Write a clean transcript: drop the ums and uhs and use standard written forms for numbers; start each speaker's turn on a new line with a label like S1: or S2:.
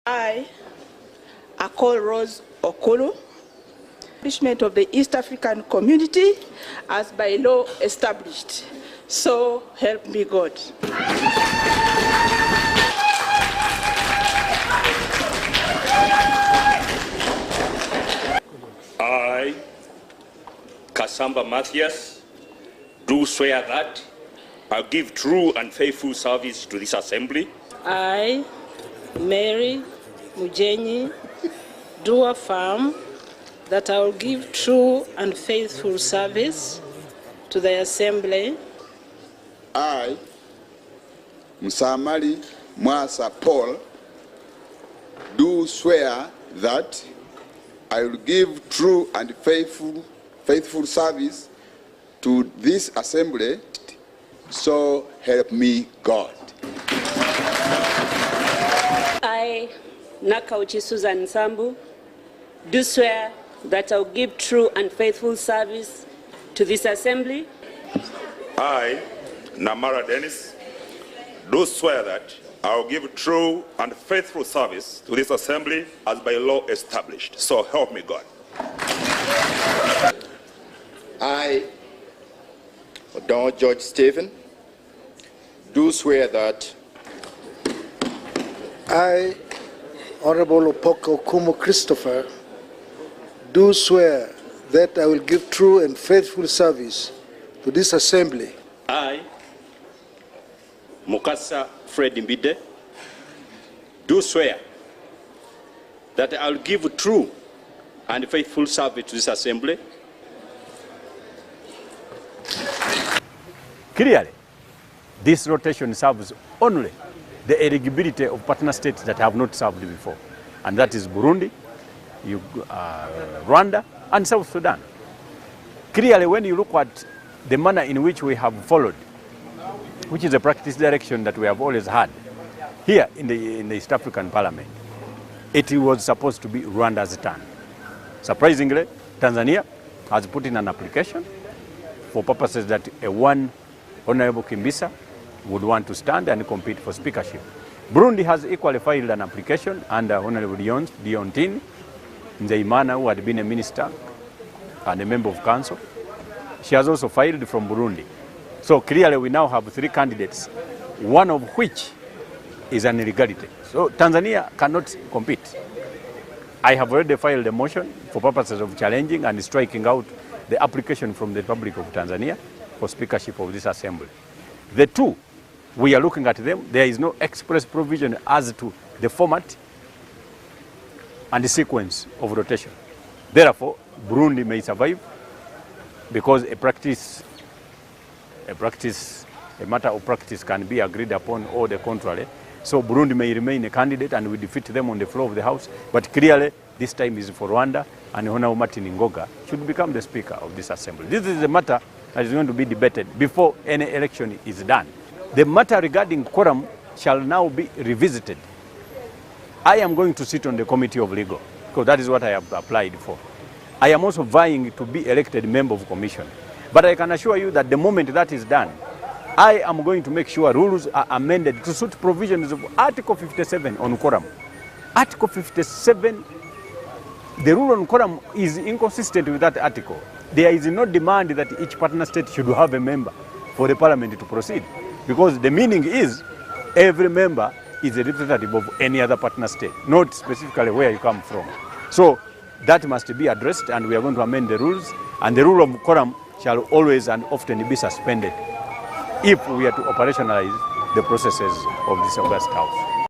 S1: I, Akol Rose Okolo, establishment of the East African Community as by law established. So help me God.
S2: I, Kasamba Matthias, do swear that I'll give true and faithful service to this assembly.
S3: I, Mary Mujenyi, do affirm that I will give true and faithful service to the assembly.
S4: I, Msamali Mwasa Paul, do swear that I will give true and faithful service to this assembly, so help me God.
S5: I, Nakauchi Susan Sambu, do swear that I will give true and faithful service to this assembly.
S2: I, Namara Dennis, do swear that I will give true and faithful service to this assembly as by law established. So help me God.
S6: I, Don George Stephen, do swear that
S7: I, Honorable Opoko Kumo Christopher, do swear that I will give true and faithful service to this assembly.
S8: I, Mukasa Fred Mbide, do swear that I will give true and faithful service to this assembly.
S9: Clearly, this rotation serves only the eligibility of partner states that have not served before, and that is Burundi, Rwanda, and South Sudan. Clearly, when you look at the manner in which we have followed, which is a practice direction that we have always had here in the East African Parliament, it was supposed to be Rwanda's turn. Surprisingly, Tanzania has put in an application for purposes that one Honorable Kimbisa would want to stand and compete for speakership. Burundi has equally filed an application under Honorable Diontine Nzeimana, who had been a minister and a member of council. She has also filed from Burundi. So clearly we now have 3 candidates, one of which is an illegality. So Tanzania cannot compete. I have already filed a motion for purposes of challenging and striking out the application from the Republic of Tanzania for speakership of this assembly. The two, we are looking at them. There is no express provision as to the format and the sequence of rotation. Therefore, Burundi may survive because a matter of practice can be agreed upon or the contrary. So Burundi may remain a candidate and we defeat them on the floor of the House. But clearly, this time is for Rwanda, and Honorable Martin Ngoga should become the Speaker of this assembly. This is a matter that is going to be debated before any election is done. The matter regarding quorum shall now be revisited. I am going to sit on the Committee of Legal, because that is what I have applied for. I am also vying to be elected member of commission. But I can assure you that the moment that is done, I am going to make sure rules are amended to suit provisions of Article 57 on quorum. Article 57, the rule on quorum is inconsistent with that article. There is no demand that each partner state should have a member for the parliament to proceed, because the meaning is every member is a representative of any other partner state, not specifically where you come from. So that must be addressed, and we are going to amend the rules, and the rule of quorum shall always and often be suspended if we are to operationalize the processes of this August House.